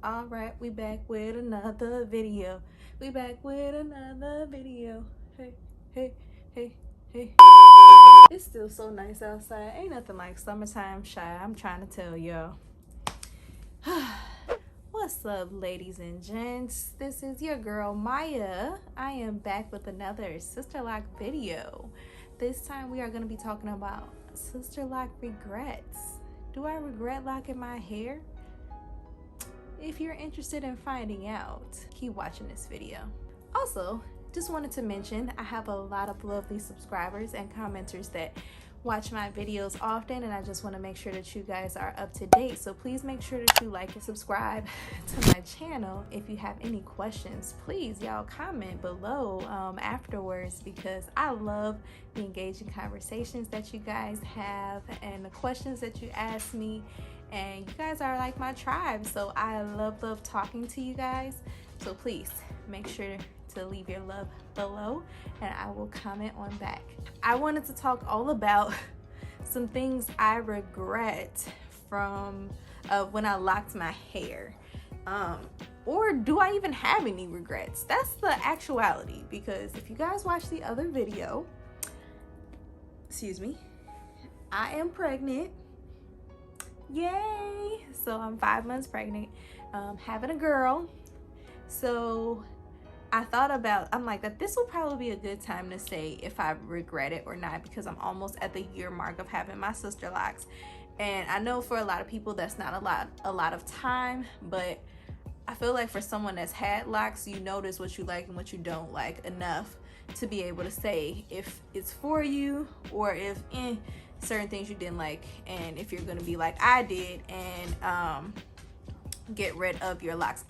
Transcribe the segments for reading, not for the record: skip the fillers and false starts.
All right, we back with another video. We back with another video. Hey, hey, hey, hey. It's still so nice outside. Ain't nothing like summertime shy. I'm trying to tell y'all. What's up, ladies and gents? This is your girl Maya. I am back with another Sisterlock video. This time we are going to be talking about Sisterlock regrets. Do I regret locking my hair? If you're interested in finding out, keep watching this video. Also, just wanted to mention I have a lot of lovely subscribers and commenters that watch my videos often, and I just want to make sure that you guys are up to date. So please make sure that you like and subscribe to my channel. If you have any questions, please y'all comment below afterwards, because I love the engaging conversations that you guys have and the questions that you ask me. And you guys are like my tribe, so I love talking to you guys. So please make sure to leave your love below and I will comment on back. I wanted to talk all about some things I regret from when I locked my hair. Or do I even have any regrets? That's the actuality, because if you guys watch the other video, excuse me, I am pregnant. Yay! So I'm 5 months pregnant, having a girl. So I thought about, I'm like, that this will probably be a good time to say if I regret it or not, because I'm almost at the year mark of having my sister locks. And I know for a lot of people that's not a lot of time, but I feel like for someone that's had locks, you notice what you like and what you don't like enough to be able to say if it's for you or if certain things you didn't like, and if you're gonna be like I did and get rid of your locks.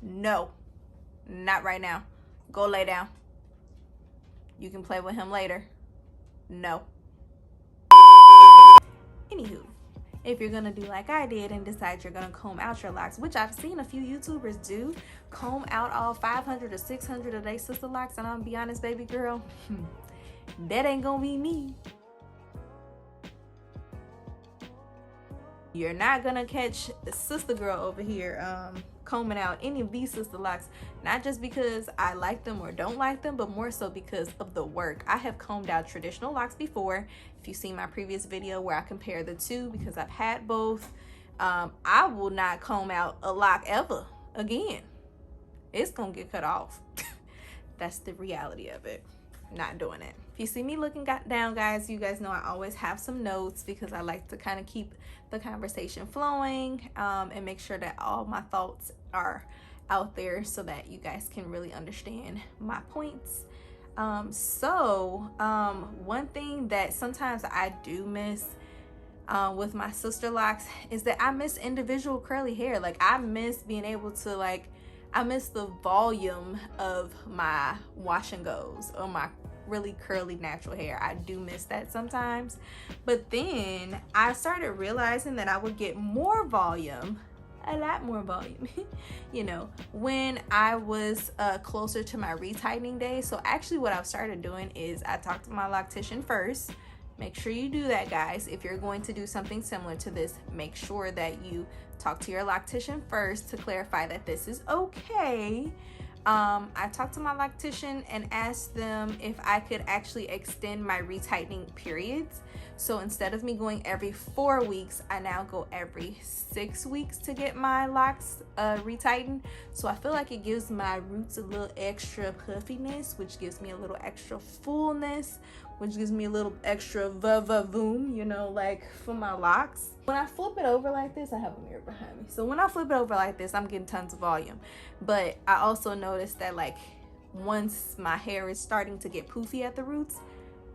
No, not right now. Go lay down. You can play with him later. No. Anywho, if you're gonna do like I did and decide you're gonna comb out your locks, which I've seen a few YouTubers do, comb out all 500 or 600 of their sister locks, and I'll be honest, baby girl, that ain't gonna be me. You're not gonna catch sister girl over here combing out any of these sister locks, not just because I like them or don't like them, but more so because of the work. I have combed out traditional locks before. If you've seen my previous video where I compare the two, because I've had both, I will not comb out a lock ever again. It's gonna get cut off. That's the reality of it. Not doing it. If you see me looking down, guys, you guys know I always have some notes, because I like to kind of keep the conversation flowing and make sure that all my thoughts are out there so that you guys can really understand my points. One thing that sometimes I do miss with my sister locks is that I miss individual curly hair. Like, I miss being able to I miss the volume of my wash and goes or my really curly natural hair. I do miss that sometimes. But then I started realizing that I would get more volume, a lot more volume, you know, when I was closer to my retightening day. So actually what I've started doing is I talked to my loctician first. Make sure you do that, guys. If you're going to do something similar to this, make sure that you talk to your loctician first to clarify that this is okay. I talked to my loctician and asked them if I could actually extend my retightening periods. So instead of me going every 4 weeks, I now go every 6 weeks to get my locks retightened. So I feel like it gives my roots a little extra puffiness, which gives me a little extra fullness, which gives me a little extra va-va-voom, you know, like for my locks. When I flip it over like this, I have a mirror behind me. So when I flip it over like this, I'm getting tons of volume. But I also noticed that like once my hair is starting to get poofy at the roots,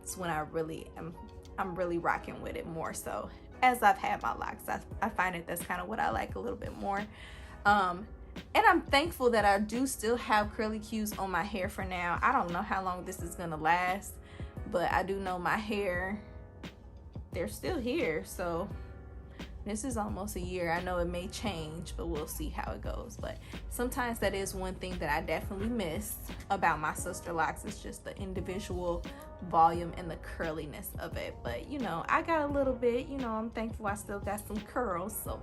it's when I'm really rocking with it more so. As I've had my locks, I find that's kind of what I like a little bit more. And I'm thankful that I do still have curly cues on my hair for now. I don't know how long this is gonna last, but I do know my hair, they're still here. So This is almost a year. I know it may change, but we'll see how it goes. But sometimes that is one thing that I definitely miss about my Sisterlocks. It's just the individual volume and the curliness of it. But you know, I got a little bit, you know, I'm thankful I still got some curls. So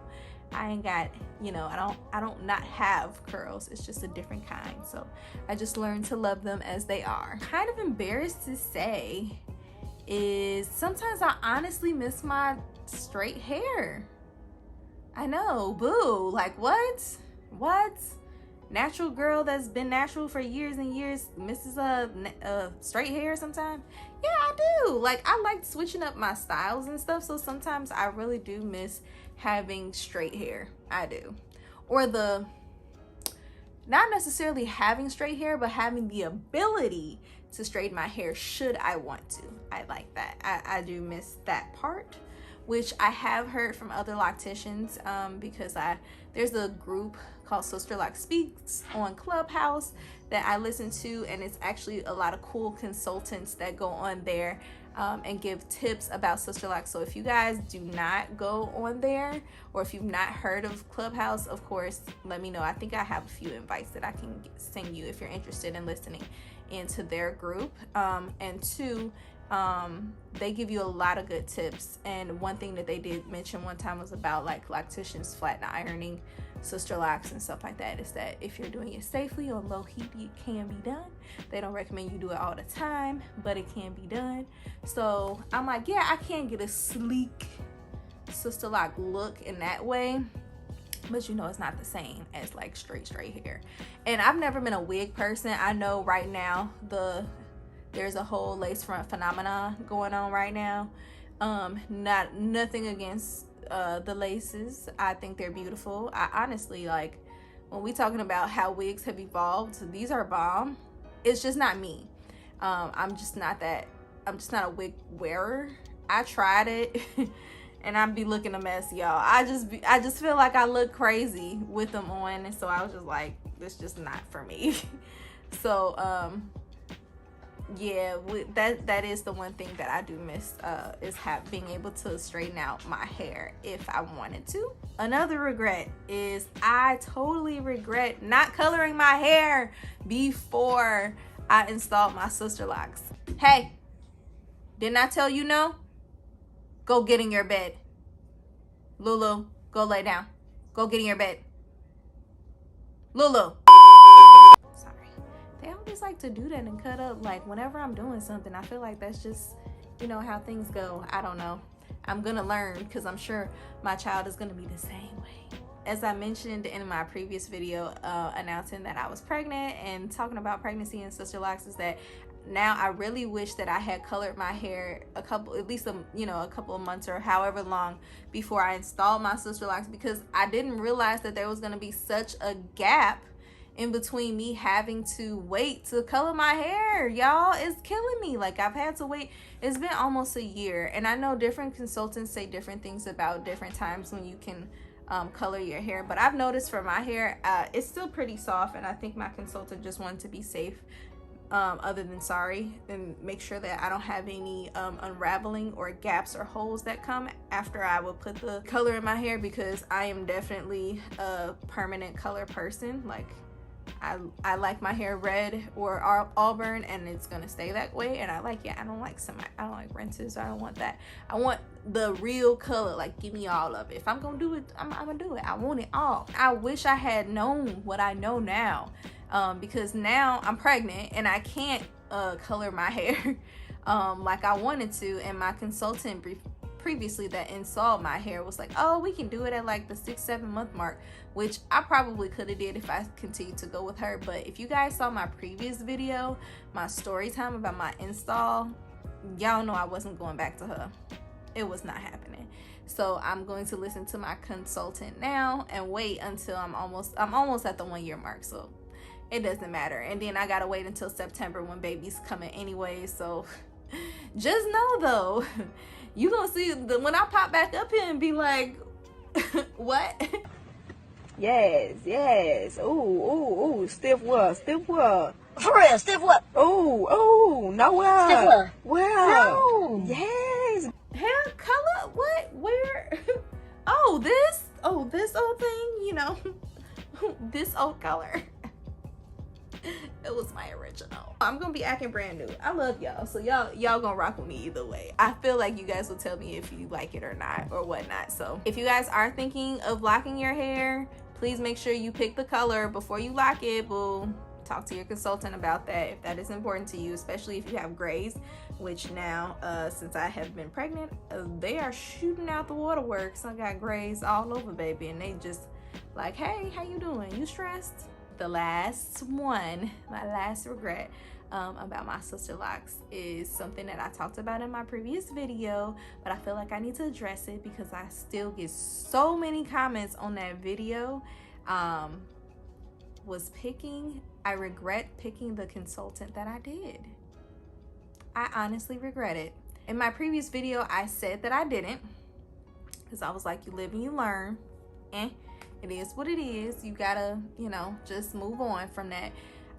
I ain't got, you know, I don't not have curls. It's just a different kind. So I just learned to love them as they are. Kind of embarrassed to say is sometimes I honestly miss my straight hair. I know, boo, like what natural girl that's been natural for years and years misses a straight hair sometimes? Yeah, I do. Like, I like switching up my styles and stuff, so sometimes I really do miss having straight hair. I do. Or the not necessarily having straight hair, but having the ability to straighten my hair should I want to. I like that. I do miss that part, which I have heard from other locticians, because there's a group called Sisterlock Speaks on Clubhouse that I listen to, and it's actually a lot of cool consultants that go on there and give tips about Sisterlock. So if you guys do not go on there, or if you've not heard of Clubhouse, of course, let me know. I think I have a few invites that I can send you if you're interested in listening into their group. And two, they give you a lot of good tips. And one thing that they did mention one time was about like locticians flat ironing Sisterlocks and stuff like that, is that if you're doing it safely on low heat, it can be done. They don't recommend you do it all the time, but it can be done. So I'm like, yeah, I can get a sleek Sisterlock look in that way, but you know, it's not the same as like straight hair. And I've never been a wig person. I know right now there's a whole lace front phenomena going on right now. Nothing against the laces. I think they're beautiful. I honestly, like, when we talking about how wigs have evolved, these are bomb. It's just not me. I'm just not a wig wearer. I tried it and I'd be looking a mess, y'all. I just feel like I look crazy with them on, and so I was just like, this just not for me. So yeah, that is the one thing that I do miss, is being able to straighten out my hair if I wanted to. Another regret is I totally regret not coloring my hair before I installed my Sisterlocks. Hey, didn't I tell you no? Go get in your bed. Lulu, go lay down. Go get in your bed. Lulu. They always like to do that and cut up. Like, whenever I'm doing something, I feel like that's just, you know, how things go. I don't know. I'm gonna learn, because I'm sure my child is gonna be the same way. As I mentioned in my previous video announcing that I was pregnant and talking about pregnancy and Sisterlocks, is that now I really wish that I had colored my hair a couple of months or however long before I installed my Sisterlocks, because I didn't realize that there was gonna be such a gap in between me having to wait to color my hair. Y'all, it's killing me. Like, I've had to wait. It's been almost a year, and I know different consultants say different things about different times when you can color your hair, but I've noticed for my hair, it's still pretty soft, and I think my consultant just wanted to be safe, other than sorry, and make sure that I don't have any unraveling or gaps or holes that come after I will put the color in my hair, because I am definitely a permanent color person. Like, I like my hair red or auburn, and it's gonna stay that way. And I don't like rinses. I don't want that. I want the real color. Like, give me all of it. If I'm gonna do it, I'm gonna do it. I want it all. I wish I had known what I know now, because now I'm pregnant and I can't color my hair like I wanted to. And my consultant previously that installed my hair was like, oh, we can do it at like the 6-7 month mark, which I probably could have did if I continued to go with her. But if you guys saw my previous video, my story time about my install, y'all know I wasn't going back to her. It was not happening. So I'm going to listen to my consultant now and wait until I'm almost at the 1 year mark. So it doesn't matter. And then I gotta wait until September when baby's coming anyway. So just know though, you gonna see when I pop back up here and be like, what? Yes. Ooh, stiff what? For real, stiff what? Ooh, nowhere. Stiff what? Where? No. Yes. Hair color? What? Where? Oh, you know, this old color. It was my original. I'm gonna be acting brand new. I love y'all, so y'all gonna rock with me either way. I feel like you guys will tell me if you like it or not or whatnot. So if you guys are thinking of locking your hair, please make sure you pick the color before you lock it. Boo. Talk to your consultant about that if that is important to you, especially if you have grays, which now since I have been pregnant, they are shooting out the waterworks. I got grays all over, baby, and they just like, hey, how you doing? You stressed? The last one, my last regret about my Sisterlocks is something that I talked about in my previous video, but I feel like I need to address it because I still get so many comments on that video. I regret picking the consultant that I did. I honestly regret it. In my previous video, I said that I didn't, because I was like, you live and you learn. It is what it is. You gotta, you know, just move on from that.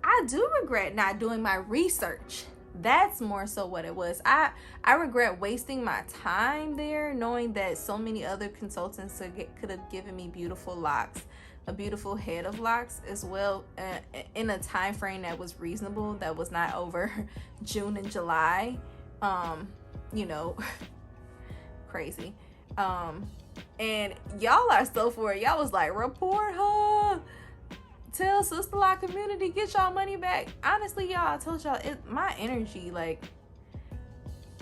I do regret not doing my research. That's more so what it was. I regret wasting my time there, knowing that so many other consultants could have given me beautiful locks, a beautiful head of locks as well, in a time frame that was reasonable, that was not over June and July. You know, crazy. And y'all are so for it. Y'all was like, report her, tell Sisterlock community, get y'all money back. Honestly, y'all, I told y'all, my energy, like,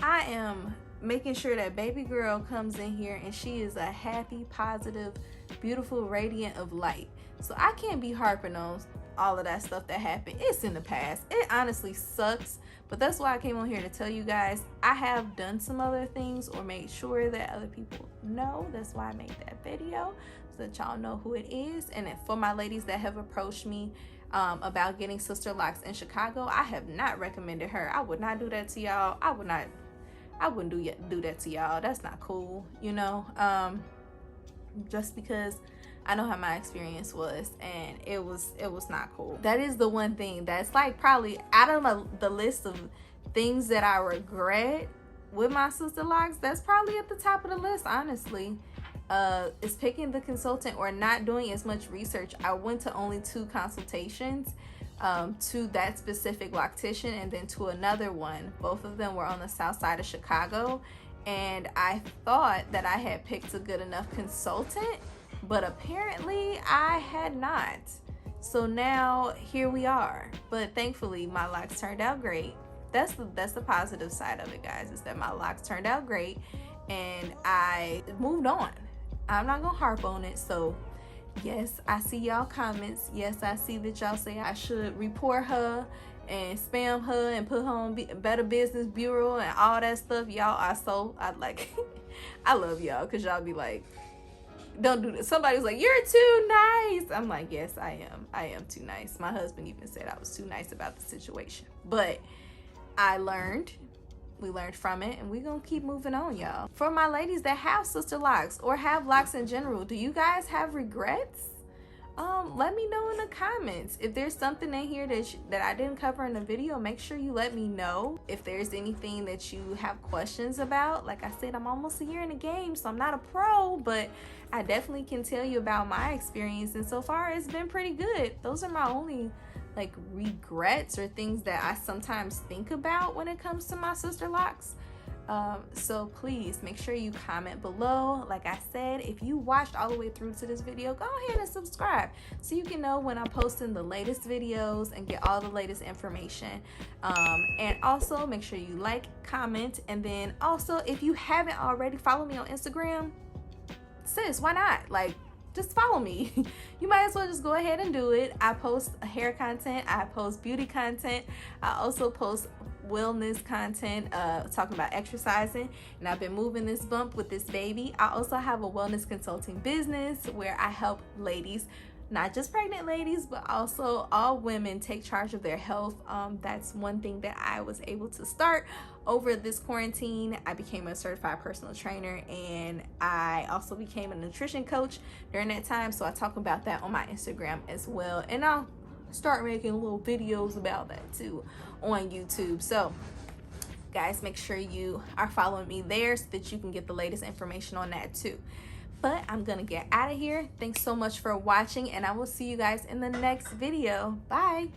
I am making sure that baby girl comes in here and she is a happy, positive, beautiful, radiant of light. So I can't be harping on all of that stuff that happened. It's in the past. It honestly sucks, but that's why I came on here to tell you guys I have done some other things or made sure that other people know. That's why I made that video, so that y'all know who it is. And for my ladies that have approached me about getting Sisterlocks in Chicago, I have not recommended her. I would not do that to y'all. I wouldn't do that to y'all. That's not cool, you know. Just because I know how my experience was, and it was not cool. That is the one thing that's like probably out of the list of things that I regret with my Sisterlocks, that's probably at the top of the list, honestly. Is picking the consultant or not doing as much research. I went to only 2 consultations, to that specific loctician and then to another one. Both of them were on the south side of Chicago, and I thought that I had picked a good enough consultant, but apparently I had not. So now here we are. But thankfully my locks turned out great. That's the positive side of it, guys, is that my locks turned out great and I moved on. I'm not gonna harp on it. So yes, I see y'all comments. Yes, I see that y'all say I should report her and spam her and put her on Better Business Bureau and all that stuff. Y'all are so, I love y'all, because y'all be like, don't do this. Somebody's like, you're too nice. I'm like, yes, I am too nice. My husband even said I was too nice about the situation. But we learned from it, and we're gonna keep moving on, y'all. For my ladies that have Sisterlocks or have locks in general, do you guys have regrets? Let me know in the comments. If there's something in here that I didn't cover in the video, make sure you let me know. If there's anything that you have questions about, like I said, I'm almost a year in the game, so I'm not a pro, but I definitely can tell you about my experience, and so far it's been pretty good. Those are my only like regrets or things that I sometimes think about when it comes to my Sisterlocks. So please make sure you comment below. Like I said, if you watched all the way through to this video, go ahead and subscribe so you can know when I'm posting the latest videos and get all the latest information. And also make sure you like, comment, and then also if you haven't already, follow me on Instagram. Sis, why not? Like, just follow me. You might as well just go ahead and do it. I post hair content, I post beauty content, I also post wellness content, talking about exercising, and I've been moving this bump with this baby. I also have a wellness consulting business where I help ladies, not just pregnant ladies, but also all women, take charge of their health. That's one thing that I was able to start over this quarantine. I became a certified personal trainer, and I also became a nutrition coach during that time, so I talk about that on my Instagram as well, and I'll start making little videos about that too on YouTube. So guys, make sure you are following me there so that you can get the latest information on that too. But I'm gonna get out of here. Thanks so much for watching, and I will see you guys in the next video. Bye.